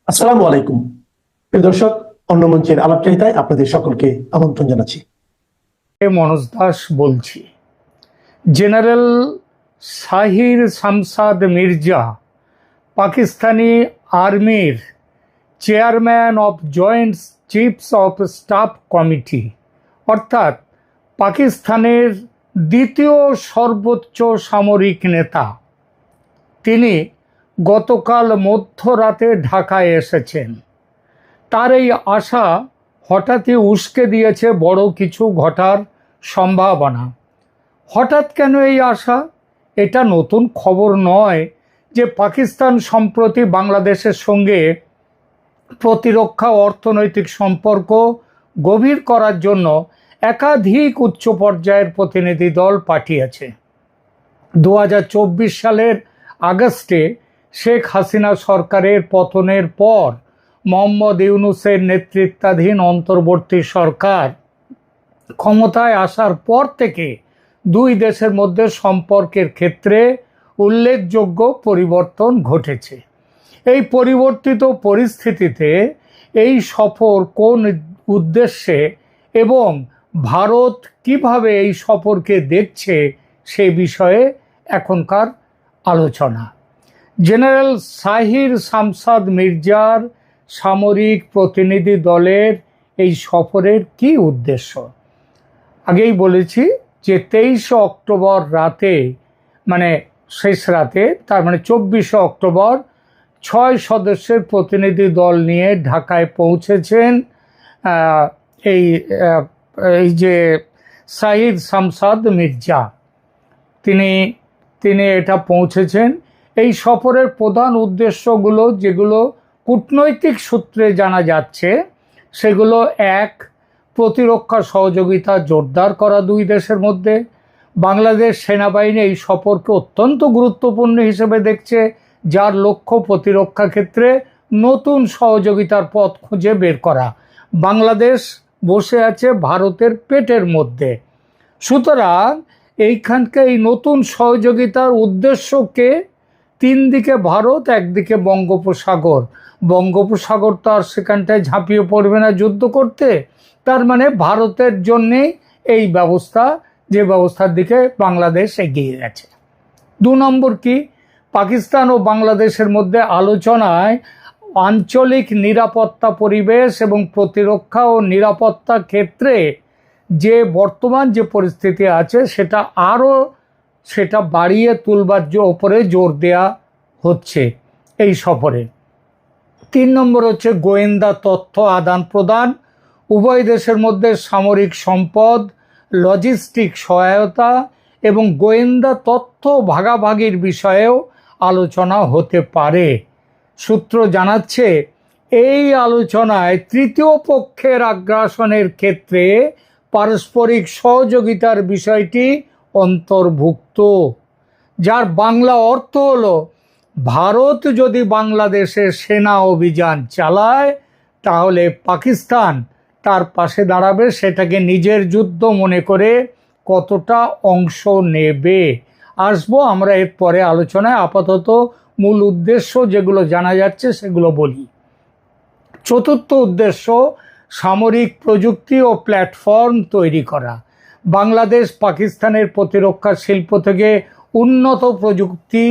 আসসালামু আলাইকুম প্রিয় দর্শক, অন্য মঞ্চের আলাপচারিতায় আপনাদের সকলকে আমন্ত্রণ জানাচ্ছি। মনোজ দাস বলছি। জেনারেল শাহির শামসাদ মির্জা পাকিস্তানি আর্মির chairman of joint chiefs of staff committee অর্থাৎ পাকিস্তানের দ্বিতীয় সর্বোচ্চ সামরিক নেতা, তিনি গতকাল মধ্যরাতে ঢাকায় এসেছেন। তার এই আশা হঠাৎই উস্কে দিয়েছে বড় কিছু ঘটার সম্ভাবনা। হঠাৎ কেন এই আশা? এটা নতুন খবর নয় যে পাকিস্তান সম্প্রতি বাংলাদেশের সঙ্গে প্রতিরক্ষা অর্থনৈতিক সম্পর্ক গভীর করার জন্য একাধিক উচ্চ পর্যায়ের প্রতিনিধি দল পাঠিয়েছে। 2024 সালের আগস্টে শেখ হাসিনা সরকারের পতনের পর মোহাম্মদ ইউনূসের নেতৃত্বাধীন অন্তর্বর্তী সরকার ক্ষমতায় আসার পর থেকে দুই দেশের মধ্যে সম্পর্কের ক্ষেত্রে উল্লেখযোগ্য পরিবর্তন ঘটেছে। এই পরিবর্তিত পরিস্থিতিতে এই সফর কোন উদ্দেশ্যে এবং ভারত কিভাবে এই সফরকে দেখছে সে বিষয়ে এখনকার আলোচনা। জেনারেল শাহির শামসাদ মির্জার সামরিক প্রতিনিধি দলের এই সফরের কি উদ্দেশ্য? আগেই বলেছি যে 23 অক্টোবর রাতে, মানে শেষ রাতে, তার মানে 24 অক্টোবর 6 সদস্যের প্রতিনিধি দল নিয়ে ঢাকায় পৌঁছেছেন এই এই যে শাহির শামসাদ মির্জা, তিনি এটা পৌঁছেছেন। এই সফরের প্রধান উদ্দেশ্যগুলো যেগুলো কূটনৈতিক সূত্রে জানা যাচ্ছে সেগুলো: এক, প্রতিরক্ষা সহযোগিতা জোরদার করা দুই দেশের মধ্যে। বাংলাদেশ সেনাবাহিনী এই সফরকে অত্যন্ত গুরুত্বপূর্ণ হিসেবে দেখছে, যার লক্ষ্য প্রতিরক্ষা ক্ষেত্রে নতুন সহযোগিতার পথ খুঁজে বের করা। বাংলাদেশ বসে আছে ভারতের পেটের মধ্যে, সুতরাং এইখানকে এই নতুন সহযোগিতার উদ্দেশ্যকে তিন দিকে ভারত, একদিকে বঙ্গোপসাগর। বঙ্গোপসাগর তো আর সেখানটায় ঝাঁপিয়ে পড়বে না যুদ্ধ করতে, তার মানে ভারতের জন্যেই এই ব্যবস্থা, যে ব্যবস্থার দিকে বাংলাদেশ এগিয়ে গেছে। দু নম্বর কি, পাকিস্তান ও বাংলাদেশের মধ্যে আলোচনায় আঞ্চলিক নিরাপত্তা পরিবেশ এবং প্রতিরক্ষা ও নিরাপত্তা ক্ষেত্রে যে বর্তমান যে পরিস্থিতি আছে সেটা বাড়িয়ে তুলবার ওপরে জোর দেয়া হচ্ছে এই সফরে। 3 নম্বর হচ্ছে গোয়েন্দা তথ্য আদান প্রদান। উভয় দেশের মধ্যে সামরিক সম্পদ, লজিস্টিক সহায়তা এবং গোয়েন্দা তথ্য ভাগাভাগির বিষয়েও আলোচনা হতে পারে। সূত্র জানাচ্ছে এই আলোচনায় তৃতীয় পক্ষের আগ্রাসনের ক্ষেত্রে পারস্পরিক সহযোগিতার বিষয়টি অন্তর্ভুক্ত, যার বাংলা অর্থ হলো ভারত যদি বাংলাদেশে সেনা অভিযান চালায় তাহলে পাকিস্তান তার পাশে দাঁড়াবে, সেটাকে নিজের যুদ্ধ মনে করে কতটা অংশ নেবে আসবো আমরা এর পরে আলোচনায়। আপাতত মূল উদ্দেশ্য যেগুলো জানা যাচ্ছে সেগুলো বলি। চতুর্থ উদ্দেশ্য, সামরিক প্রযুক্তি ও প্ল্যাটফর্ম তৈরি করা। বাংলাদেশ পাকিস্তানের প্রতিরক্ষা শিল্প থেকে উন্নত প্রযুক্তি,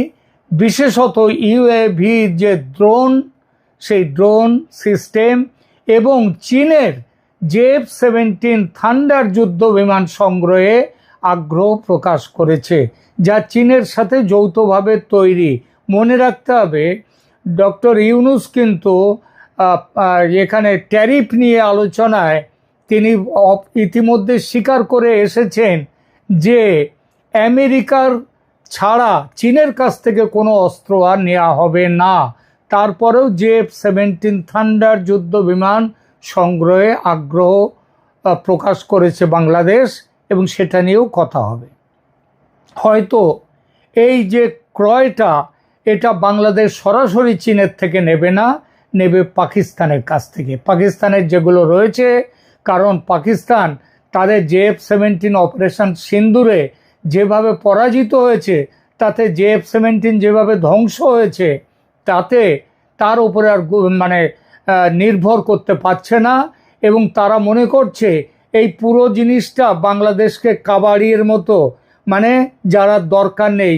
বিশেষত ইউএভি যে ড্রোন, সেই ড্রোন সিস্টেম এবং চীনের F-17 থান্ডার যুদ্ধ বিমান সংগ্রহে আগ্রহ প্রকাশ করেছে, যা চীনের সাথে যৌথভাবে তৈরি। মনে রাখতে হবে ডক্টর ইউনূস কিন্তু এখানে ট্যারিফ নিয়ে আলোচনায় তিনি ইতিমধ্যে স্বীকার করে এসেছেন যে আমেরিকার ছাড়া চীনের কাছ থেকে কোনো অস্ত্র আর নেওয়া হবে না। তারপরেও F-17 থান্ডার যুদ্ধ বিমান সংগ্রহে আগ্রহ প্রকাশ করেছে বাংলাদেশ, এবং সেটা নিয়েও কথা হবে। হয়তো এই যে ক্রয়টা, এটা বাংলাদেশ সরাসরি চীনের থেকে নেবে না, নেবে পাকিস্তানের কাছ থেকে। পাকিস্তানের যেগুলো রয়েছে, কারণ পাকিস্তান তাদের F-17 অপারেশন সিন্দুরে যেভাবে পরাজিত হয়েছে, তাতে F-17 যেভাবে ধ্বংস হয়েছে, তাতে তার উপরে আর নির্ভর করতে পারছে না, এবং তারা মনে করছে এই পুরো জিনিসটা বাংলাদেশকে কাবাড়ির মতো, যারা দরকার নেই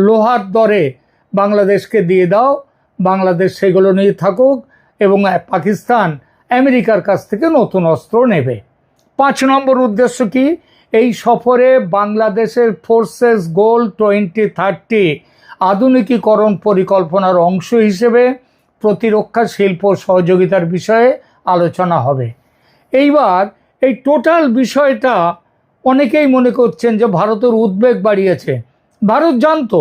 লোহার দরে বাংলাদেশকে দিয়ে দাও, বাংলাদেশ সেগুলো নিয়ে থাকুক, এবং পাকিস্তান আমেরিকার কাছ থেকে নতুন অস্ত্র নেবে। 5 নম্বর উদ্দেশ্য কি? এই সফরে বাংলাদেশের ফোর্সেস গোল 2030 আধুনিকীকরণ পরিকল্পনার অংশ হিসেবে প্রতিরক্ষা শিল্প সহযোগিতার বিষয়ে আলোচনা হবে। এইবার এই টোটাল বিষয়টা অনেকেই মনে করছেন যে ভারতের উদ্বেগ বাড়িয়েছে। ভারত জানতো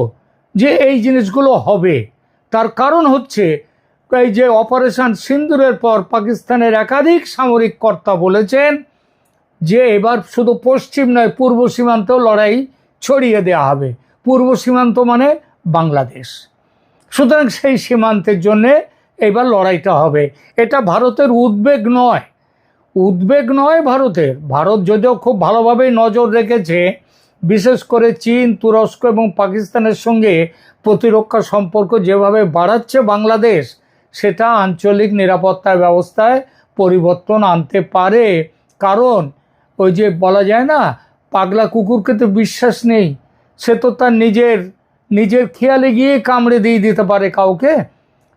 যে এই জিনিসগুলো হবে, তার কারণ হচ্ছে এই যে অপারেশন সিন্দুরের পর পাকিস্তানের একাধিক সামরিক কর্তা বলেছেন যে এবার শুধু পশ্চিম নয়, পূর্ব সীমান্তেও লড়াই ছড়িয়ে দেওয়া হবে। পূর্ব সীমান্ত মানে বাংলাদেশ, সুতরাং সেই সীমান্তের জন্যে এবার লড়াইটা হবে। এটা ভারতের উদ্বেগ নয়, ভারত যদিও খুব ভালোভাবেই নজর রেখেছে, বিশেষ করে চীন, তুরস্ক এবং পাকিস্তানের সঙ্গে প্রতিরক্ষা সম্পর্ক যেভাবে বাড়াচ্ছে বাংলাদেশ, সেটা আঞ্চলিক নিরাপত্তা ব্যবস্থায় পরিবর্তন আনতে পারে। কারণ ওই যে বলা যায় না, পাগলা কুকুরকে তো বিশ্বাস নেই, সে তো তার নিজের খেয়ালে গিয়ে কামড়ে দিয়ে দিতে পারে কাউকে।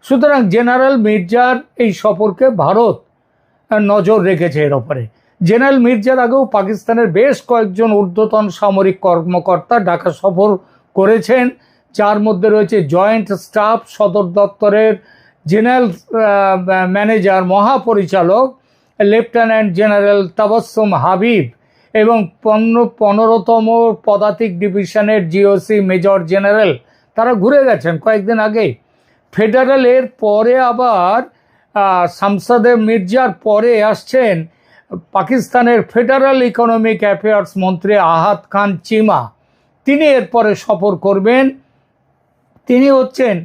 সুতরাং জেনারেল মির্জার এই সফরকে ভারত নজর রেখেছে এর ওপরে। জেনারেল মির্জার আগেও পাকিস্তানের বেশ কয়েকজন ঊর্ধ্বতন সামরিক কর্মকর্তা ঢাকা সফর করেছেন, যার মধ্যে রয়েছে জয়েন্ট স্টাফ সদর দপ্তরের জেনারেল ম্যানেজার মহাপরিচালক লেফটেন্যান্ট জেনারেল তাবাসসুম হাবিব এবং 15তম পদাতিক ডিভিশনের জিওসি মেজর জেনারেল। তারা ঘুরে গেছেন কয়েকদিন আগে। ফেডারেলের পরে আবার শামসাদে মির্জার পরে আসছেন পাকিস্তানের ফেডারেল ইকোনমিক অ্যাফেয়ার্স মন্ত্রী আহাদ খান চিমা। তিনি এরপরে সফর করবেন। তিনি হচ্ছেন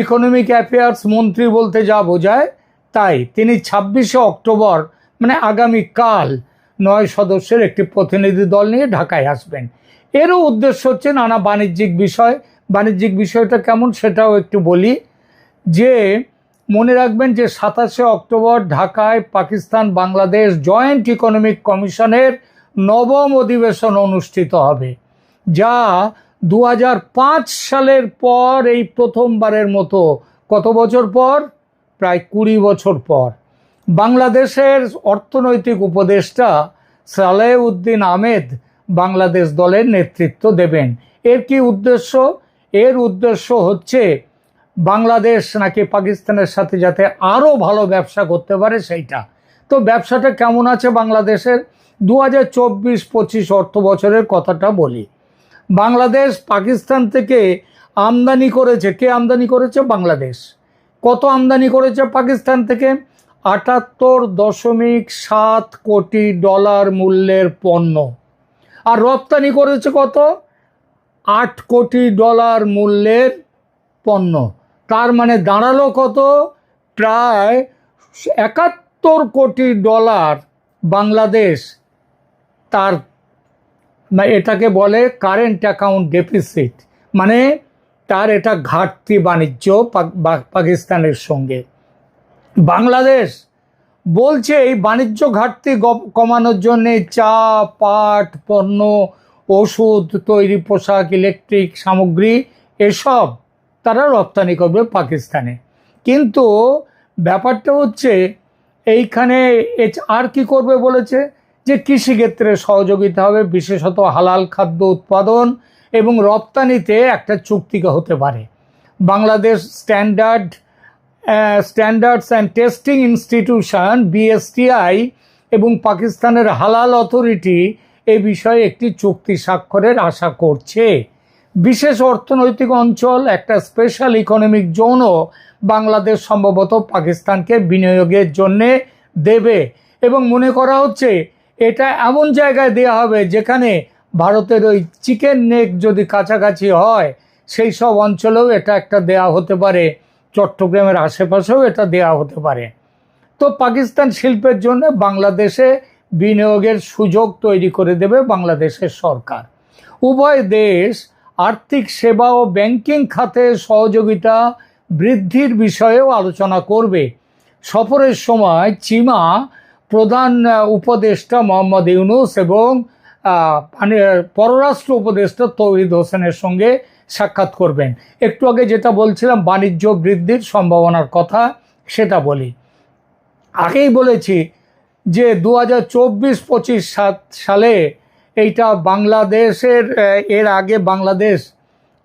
ইকোনমিক অ্যাফেয়ার্স মন্ত্রী বলতে যা বোঝায় তাই। তিনি 26শে অক্টোবর আগামীকাল 9 সদস্যের একটি প্রতিনিধি দল নিয়ে ঢাকায় আসবেন। এরও উদ্দেশ্য হচ্ছে নানা বাণিজ্যিক বিষয়। বাণিজ্যিক বিষয়টা কেমন সেটাও একটু বলি, যে মনে রাখবেন যে 27শে অক্টোবর ঢাকায় পাকিস্তান বাংলাদেশ জয়েন্ট ইকোনমিক কমিশনের 9ম অধিবেশন অনুষ্ঠিত হবে, যা 2005 সালের পর এই প্রথমবারের মতো, কত বছর পর? প্রায় 20 বছর পর বাংলাদেশের অর্থনৈতিক উপদেষ্টা সালেহ উদ্দিন আহমেদ বাংলাদেশ দলের নেতৃত্ব দেবেন। এর কি উদ্দেশ্য? এর উদ্দেশ্য হচ্ছে বাংলাদেশ নাকি পাকিস্তানের সাথে যাতে আরও ভালো ব্যবসা করতে পারে সেইটা। তো ব্যবসাটা কেমন আছে বাংলাদেশের? 2024-25 অর্থ বছরের কথাটা বলি। বাংলাদেশ পাকিস্তান থেকে আমদানি করেছে। কে আমদানি করেছে? বাংলাদেশ। কত আমদানি করেছে পাকিস্তান থেকে? $78.7 কোটি মূল্যের পণ্য। আর রপ্তানি করেছে কত? $8 কোটি মূল্যের পণ্য। তার মানে দাঁড়ালো কত? প্রায় $71 কোটি বাংলাদেশ তার, এটাকে বলে কারেন্ট অ্যাকাউন্ট ডেফিসিট, মানে তার এটা ঘাটতি বাণিজ্য পাকিস্তানের সঙ্গে। বাংলাদেশ বলছে এই বাণিজ্য ঘাটতি কমানোর জন্যে চা, পাট, পণ্য, ওষুধ, তৈরি পোশাক, ইলেকট্রিক সামগ্রী এসব তারা রপ্তানি করবে পাকিস্তানে। কিন্তু ব্যাপারটা হচ্ছে এইখানে আর কি করবে বলেছে, যে কৃষিক্ষেত্রে সহযোগিতা হবে, বিশেষত হালাল খাদ্য উৎপাদন এবং রপ্তানিতে একটা চুক্তি হতে পারে। Bangladesh standards and testing institution BSTI এবং পাকিস্তানের হালাল অথরিটি এ বিষয়ে একটি চুক্তি স্বাক্ষরের আশা করছে। বিশেষ অর্থনৈতিক অঞ্চল, একটা স্পেশাল ইকোনমিক জোনও বাংলাদেশ সম্ভবত পাকিস্তানকে বিনিয়োগের জন্যে দেবে, এবং মনে করা হচ্ছে এটা এমন জায়গায় দেওয়া হবে যেখানে ভারতের ওই চিকেন নেক যদি কাছাকাছি হয়, সেই সব অঞ্চলেও এটা একটা দেয়া হতে পারে, চট্টগ্রামের আশেপাশেও এটা দেয়া হতে পারে। তো পাকিস্তান শিল্পের জন্য বাংলাদেশে বিনিয়োগের সুযোগ তৈরি করে দেবে বাংলাদেশের সরকার। উভয় দেশ আর্থিক সেবা ও ব্যাংকিং খাতে সহযোগিতা বৃদ্ধির বিষয়েও আলোচনা করবে। সফরের সময় চিমা প্রধান উপদেষ্টা মোহাম্মদ ইউনূস এবং পররাষ্ট্র উপদেষ্টা তৌহিদ হোসেনের সঙ্গে সাক্ষাৎ করবেন। একটু আগে যেটা বলছিলাম বাণিজ্য বৃদ্ধির সম্ভাবনার কথা, সেটা বলি। আগেই বলেছি যে 2024-25 সালে এইটা বাংলাদেশের, এর আগে বাংলাদেশ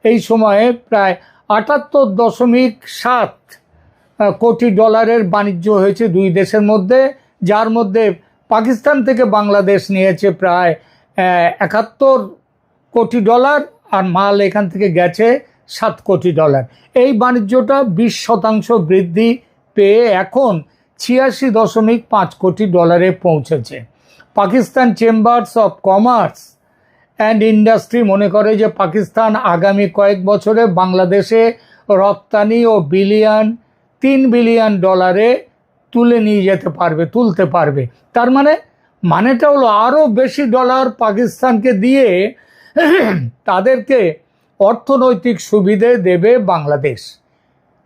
এই সময়ে প্রায় 78.7 কোটি ডলারের বাণিজ্য হয়েছে দুই দেশের মধ্যে, যার মধ্যে পাকিস্তান থেকে বাংলাদেশ নিয়েছে প্রায় 71 কোটি ডলার, আর মাল এখান থেকে গেছে 7 কোটি ডলার। এই বাণিজ্যটা 20% বৃদ্ধি পেয়ে এখন 86.5 কোটি ডলারে পৌঁছেছে। Pakistan chambers of commerce and industry মনে করে যে পাকিস্তান আগামী কয়েক বছরে বাংলাদেশে রপ্তানি ও 3 বিলিয়ন ডলারে তুলতে পারবে। তার মানেটা হলো আরও বেশি ডলার পাকিস্তানকে দিয়ে তাদেরকে অর্থনৈতিক সুবিধে দেবে বাংলাদেশ।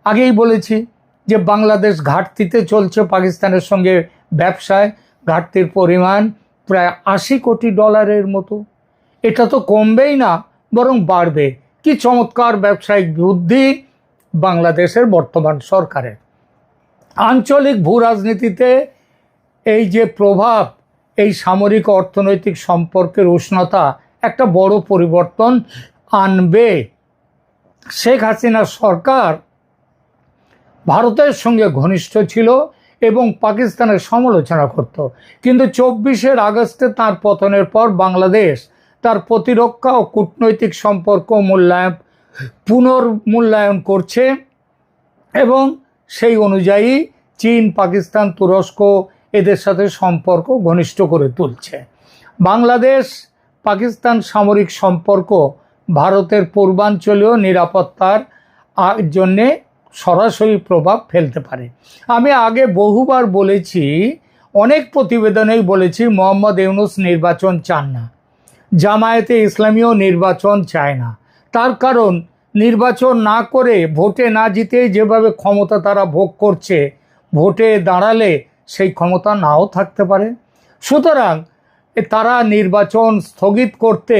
আগেই বলেছি যে বাংলাদেশ ঘাটতিতে চলছে পাকিস্তানের সঙ্গে ব্যবসায়, ঘাটতির পরিমাণ প্রায় 80 কোটি ডলারের মতো। এটা তো কমবেই না, বরং বাড়বে। কি চমৎকার ব্যবসায়িক বুদ্ধি বাংলাদেশের বর্তমান সরকারের। আঞ্চলিক ভূ রাজনীতিতে এই যে প্রভাব, এই সামরিক অর্থনৈতিক সম্পর্কের উষ্ণতা একটা বড় পরিবর্তন আনবে। শেখ হাসিনার সরকার ভারতের সঙ্গে ঘনিষ্ঠ ছিল এবং পাকিস্তানের সমালোচনা করত, কিন্তু 24 আগস্টে তার পতনের পর বাংলাদেশ তার প্রতিরক্ষা ও কূটনৈতিক সম্পর্ক পুনর্মূল্যায়ন করছে এবং সেই অনুযায়ী চীন, পাকিস্তান, তুরস্ক এদের সাথে সম্পর্ক ঘনিষ্ঠ করে তুলছে। বাংলাদেশ পাকিস্তান সামরিক সম্পর্ক ভারতের পূর্বাঞ্চলীয় নিরাপত্তার জন্যে সরাসরি প্রভাব ফেলতে পারে। আমি আগে বহুবার বলেছি, অনেক প্রতিবেদনেই বলেছি, মোহাম্মদ ইউনূস নির্বাচন চান না, জামায়াতে ইসলামীও নির্বাচন চায় না। তার কারণ নির্বাচন না করে, ভোটে না জিতে যেভাবে ক্ষমতা তারা ভোগ করছে, ভোটে দাঁড়ালে সেই ক্ষমতা নাও থাকতে পারে। সুতরাং তারা নির্বাচন স্থগিত করতে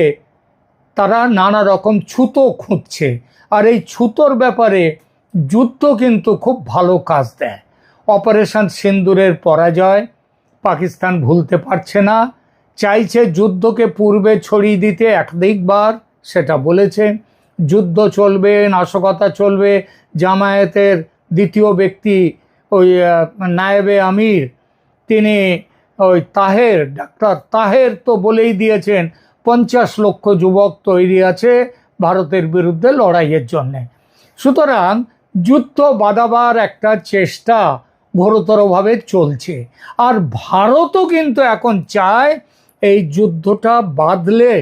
তারা নানা রকম ছুতো খুঁজছে। আর এই ছুতোর ব্যাপারে যুদ্ধ কিন্তু খুব ভালো কাজ দেয়। অপারেশন সিন্দুরের পরাজয় পাকিস্তান ভুলতে পারছে না, চাইছে যুদ্ধকে পূর্বে ছড়িয়ে দিতে। একাধিকবার সেটা বলেছে, যুদ্ধ চলবে, নাশকতা চলবে। জামায়াতের দ্বিতীয় ব্যক্তি ওই নায়েবে আমির, তিনি ওই ডাক্তার তাহের তো বলেই দিয়েছেন 50 লক্ষ যুবক তৈরি আছে ভারতের বিরুদ্ধে লড়াইয়ের জন্যে। সুতরাং যুদ্ধ বাঁধাবার একটা চেষ্টা ঘোরতরভাবে চলছে। আর ভারতও কিন্তু এখন চায় এই যুদ্ধটা বাঁধলে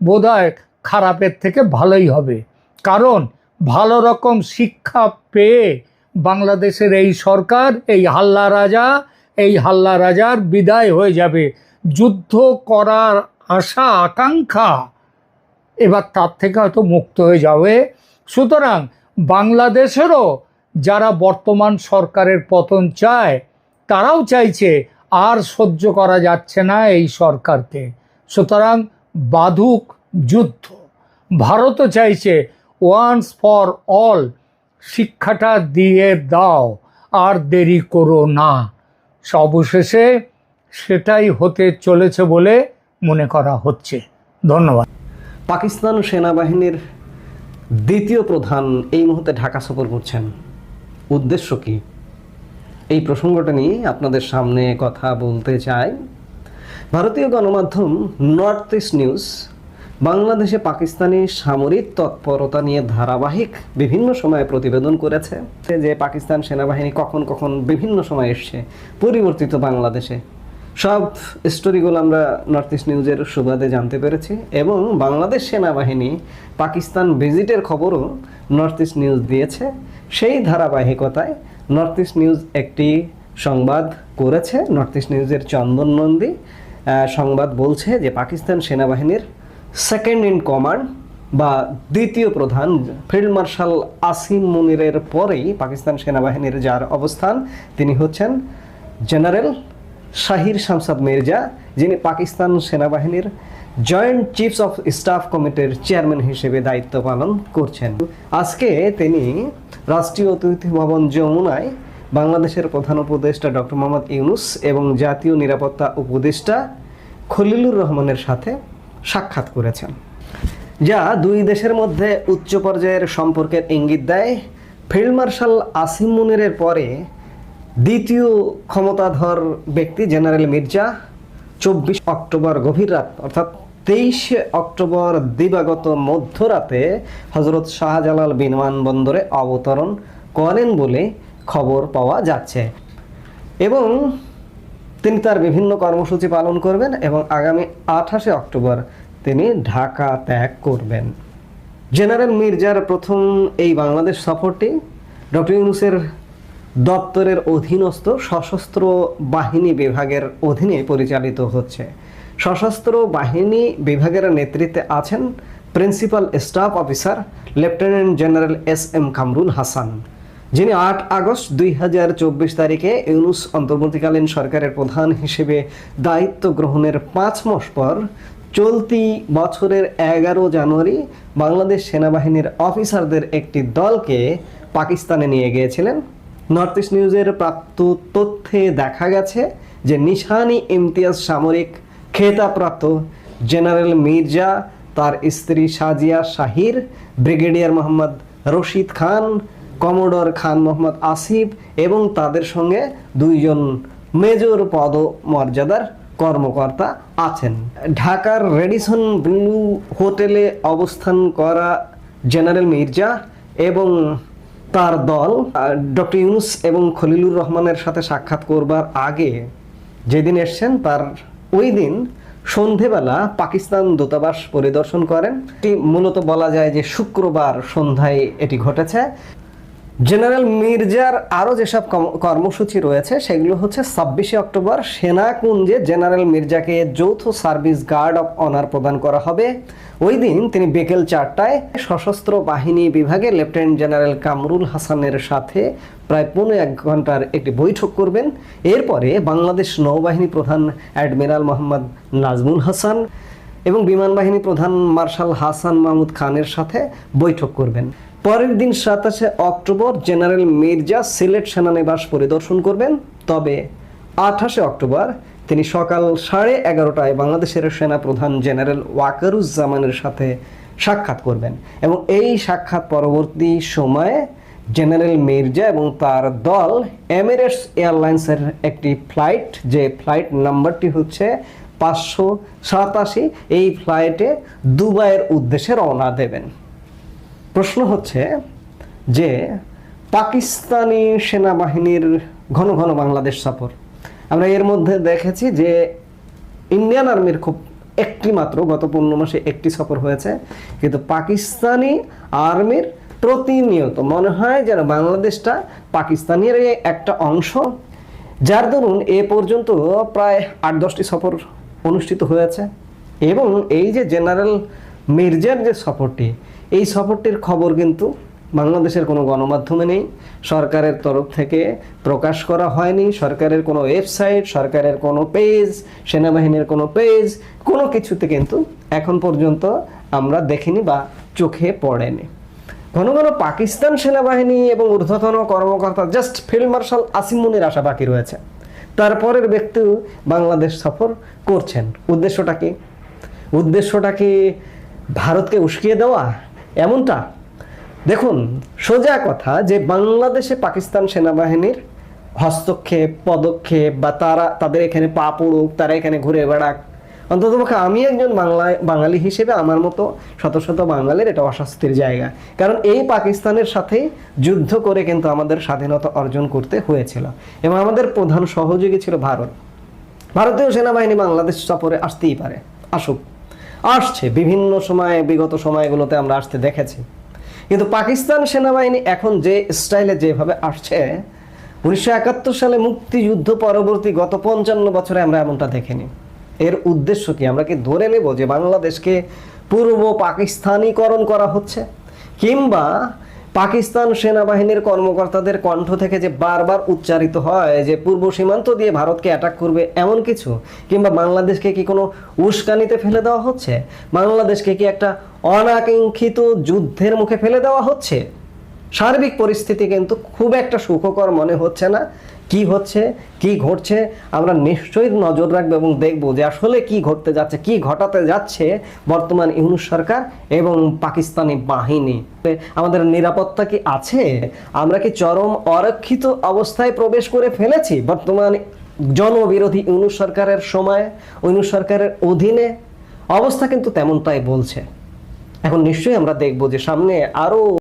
বোধহয় খারাপের থেকে ভালোই হবে, কারণ ভালো রকম শিক্ষা পেয়ে বাংলাদেশের এই সরকার, এই হাল্লা রাজার বিদায় হয়ে যাবে। যুদ্ধ করার আশা আকাঙ্ক্ষা এবার তার থেকে হয়তো মুক্ত হয়ে যাবে। সুতরাং বাংলাদেশেরও যারা বর্তমান সরকারের পতন চায়, তারাও চাইছে আর সহ্য করা যাচ্ছে না এই সরকারকে, সুতরাং বাধুক যুদ্ধ। ভারতও চাইছে ওয়ান্স ফর অল, শিক্ষাটা দিয়ে দাও, আর দেরি করো না। অবশেষে সেটাই হতে চলেছে বলে মনে করা হচ্ছে। ধন্যবাদ। পাকিস্তান সেনাবাহিনীর দ্বিতীয় প্রধান এই মুহূর্তে ঢাকা সফর করছেন, উদ্দেশ্য কি? এই প্রসঙ্গটা নিয়ে আপনাদের সামনে কথা বলতে চাই। ভারতীয় গণমাধ্যম নর্থ ইস্ট নিউজ বাংলাদেশে পাকিস্তানি সামরিক তৎপরতা নিয়ে ধারাবাহিক বিভিন্ন সময়ে প্রতিবেদন করেছে যে পাকিস্তান সেনাবাহিনী কখন কখন বিভিন্ন সময় এসছে পরিবর্তিত বাংলাদেশে। সব স্টোরিগুলো আমরা নর্থ ইস্ট নিউজের সুবাদে জানতে পেরেছি এবং বাংলাদেশ সেনাবাহিনী পাকিস্তান ভিজিটের খবরও নর্থ ইস্ট নিউজ দিয়েছে। সেই ধারাবাহিকতায় নর্থ ইস্ট নিউজ একটি সংবাদ করেছে। নর্থ ইস্ট নিউজের চন্দন নন্দী সংবাদ বলছে যে পাকিস্তান সেনাবাহিনীর সেকেন্ড ইন কমান্ড বা দ্বিতীয় প্রধান ফিল্ড মার্শাল আসিম মুনিরের পরেই পাকিস্তান সেনাবাহিনীর যার অবস্থান, তিনি হচ্ছেন জেনারেল শাহির শামসাদ মির্জা, যিনি পাকিস্তান সেনাবাহিনীর জয়েন্ট চিফস অফ স্টাফ কমিটির চেয়ারম্যান হিসেবে দায়িত্ব পালন করছেন। আজকে তিনি রাষ্ট্রীয় অতিথি ভবন যমুনায় বাংলাদেশের প্রধান উপদেষ্টা ডক্টর মোহাম্মদ ইউনূস এবং জাতীয় নিরাপত্তা উপদেষ্টা খলিলুর রহমানের সাথে সাক্ষাৎ করেছেন, যা দুই দেশের মধ্যে উচ্চ পর্যায়ের সম্পর্কের ইঙ্গিত দেয়। ফিল্ড মার্শাল আসিম মুনিরের পরে দ্বিতীয় ক্ষমতাধর ব্যক্তি জেনারেল মির্জা 24 অক্টোবর গভীর রাত অর্থাৎ 23 অক্টোবর দিবাগত মধ্যরাতে হজরত শাহজালাল বিমানবন্দরে অবতরণ করেন বলে খবর পাওয়া যাচ্ছে এবং তিনি তার বিভিন্ন কর্মসূচি পালন করবেন এবং আগামী 28 অক্টোবর তিনি ঢাকা ত্যাগ করবেন। জেনারেল মির্জার প্রথম এই বাংলাদেশ সফরটি ডক্টর ইউনূসের দপ্তরের অধীনস্থ সশস্ত্র বাহিনী বিভাগের অধীনে পরিচালিত হচ্ছে। সশস্ত্র বাহিনী বিভাগের নেতৃত্বে আছেন principal staff officer lieutenant general SM. Kamrul Hasan, যিনি 8 আগস্ট 2024 তারিখে ইউনূস অন্তর্বর্তীকালীন সরকারের প্রধান হিসেবে দায়িত্ব গ্রহণের 5 মাস পর চলতি বছরের 11 জানুয়ারি বাংলাদেশ সেনাবাহিনীর অফিসারদের একটি দলকে পাকিস্তানে নিয়ে গিয়েছিলেন। নর্থ ইস্ট নিউজের প্রাপ্ত তথ্যে দেখা গেছে যে নিশানি ইমতিয়াজ সামরিক খেতাবপ্রাপ্ত জেনারেল মির্জা, তার স্ত্রী সাজিয়া শাহির, ব্রিগেডিয়ার মোহাম্মদ রশিদ খান, কমোডর খান মোহাম্মদ আসিফ এবং তাদের সঙ্গে 2 জন মেজর পদমর্যাদার কর্মকর্তা আছেন। ঢাকার রেডিসন ব্লু হোটেলে অবস্থান করা জেনারেল মির্জা এবং তার দল ডক্টর ইউনূস এবং খলিলুর রহমানের সাথে সাক্ষাৎ করবার আগে যেদিন এসছেন তার ওই দিন সন্ধেবেলা পাকিস্তান দূতাবাস পরিদর্শন করেন। এটি মূলত বলা যায় যে শুক্রবার সন্ধ্যায় এটি ঘটেছে। জেনারেল মির্জার আরও যেসব কর্মসূচি রয়েছে সেগুলো হচ্ছে 26 অক্টোবর সেনাকুঞ্জে জেনারেল মির্জাকে যৌথ সার্ভিস গার্ড অফ অনার প্রদান করা হবে। ওই দিন তিনি বিকেল 4টায় সশস্ত্র বাহিনী বিভাগে লেফটেন্যান্ট জেনারেল কামরুল হাসানের সাথে প্রায় 1.5 ঘন্টার একটি বৈঠক করবেন। এরপরে বাংলাদেশ নৌবাহিনী প্রধান অ্যাডমিরাল মোহাম্মদ নাজমুল হাসান এবং বিমান বাহিনী প্রধান মার্শাল হাসান মাহমুদ খানের সাথে বৈঠক করবেন। পরের দিন 27 অক্টোবর জেনারেল মির্জা সিলেট সেনানিবাস পরিদর্শন করবেন। তবে 28 অক্টোবর তিনি সকাল 11:30টায় বাংলাদেশের সেনা প্রধান জেনারেল ওয়াকারুজ্জামানের সাথে সাক্ষাৎ করবেন এবং এই সাক্ষাৎ পরবর্তী সময়ে জেনারেল মির্জা এবং তার দল এমিরেটস এয়ারলাইন্সের একটি ফ্লাইট, যে ফ্লাইট নাম্বারটি হচ্ছে 587, এই ফ্লাইটে দুবাইয়ের উদ্দেশ্যে রওনা দেবেন। প্রশ্ন হচ্ছে যে পাকিস্তানি সেনাবাহিনীর ঘন ঘন বাংলাদেশ সফর, আমরা এর মধ্যে দেখেছি যে ইন্ডিয়ান আর্মির খুব একটি মাত্র গত 15 মাসে একটি সফর হয়েছে, কিন্তু পাকিস্তানি আর্মির প্রতিনিয়ত মনে হয় যেন বাংলাদেশটা পাকিস্তানের একটা অংশ, যার দরুন এ পর্যন্ত প্রায় 8-10টি সফর অনুষ্ঠিত হয়েছে। এবং এই যে জেনারেল মির্জার যে সফরটি, এই সফরটির খবর কিন্তু বাংলাদেশের কোনো গণমাধ্যমে নেই, সরকারের তরফ থেকে প্রকাশ করা হয়নি, সরকারের কোনো ওয়েবসাইট, সরকারের কোনো পেজ, সেনাবাহিনীর কোনো পেজ, কোনো কিছুতে কিন্তু এখন পর্যন্ত আমরা দেখিনি বা চোখে পড়েনি। ঘন ঘন পাকিস্তান সেনাবাহিনী এবং ঊর্ধ্বতন কর্মকর্তা জাস্ট ফিল্ড মার্শাল আসিম মুনির আসা বাকি রয়েছে, তারপরের ব্যক্তিও বাংলাদেশ সফর করছেন। উদ্দেশ্যটা কি ভারতকে উস্কিয়ে দেওয়া এমনটা? দেখুন, সোজা কথা যে বাংলাদেশে পাকিস্তান সেনাবাহিনীর হস্তক্ষেপ, পদক্ষেপ বা তাদের এখানে পা পড়ুক, তারা এখানে ঘুরে বেড়াক, অন্ততপক্ষে আমি একজন বাঙালি হিসেবে আমার মতো শত শত বাঙালির এটা অস্বস্তির জায়গা। কারণ এই পাকিস্তানের সাথেই যুদ্ধ করে কিন্তু আমাদের স্বাধীনতা অর্জন করতে হয়েছিল এবং আমাদের প্রধান সহযোগী ছিল ভারত। ভারতীয় সেনাবাহিনী বাংলাদেশ সফরে আসতেই পারে, আসছে বিভিন্ন সময়ে, বিগত সময়গুলোতে আমরা আসতে দেখেছি। কিন্তু পাকিস্তান সেনাবাহিনী এখন যে স্টাইলে যেভাবে আসছে, 1971 সালে মুক্তিযুদ্ধ পরবর্তী গত 55 বছরে আমরা এমনটা দেখিনি। এর উদ্দেশ্য কি? আমরা কি ধরে নেব যে বাংলাদেশকে পূর্ব পাকিস্তানিকরণ করা হচ্ছে, কিংবা পাকিস্তান সেনাবাহিনীর কর্মকর্তাদের কণ্ঠ থেকে যে বারবার উচ্চারিত হয় যে পূর্ব সীমান্ত দিয়ে ভারতকে অ্যাটাক করবে, এমন কিছু? কিংবা বাংলাদেশকে কি কোনো উস্কানিতে ফেলে দেওয়া হচ্ছে? বাংলাদেশকে কি একটা অনাকাঙ্ক্ষিত যুদ্ধের মুখে ফেলে দেওয়া হচ্ছে? সার্বিক পরিস্থিতি কিন্তু খুব একটা সুখকর মনে হচ্ছে না। কি হচ্ছে, কি ঘটছে, আমরা নিশ্চয়ই নজর রাখবো এবং দেখবো যে আসলে কি ঘটতে যাচ্ছে, কি ঘটাতে যাচ্ছে বর্তমান ইউনূস সরকার এবং পাকিস্তানি বাহিনী। আমাদের নিরাপত্তা কি আছে? আমরা কি চরম অরক্ষিত অবস্থায় প্রবেশ করে ফেলেছি বর্তমান জনবিরোধী ইউনূস সরকারের সময়, ইউনূস সরকারের অধীনে? অবস্থা কিন্তু তেমনটাই বলছে। এখন নিশ্চয়ই আমরা দেখবো যে সামনে আরো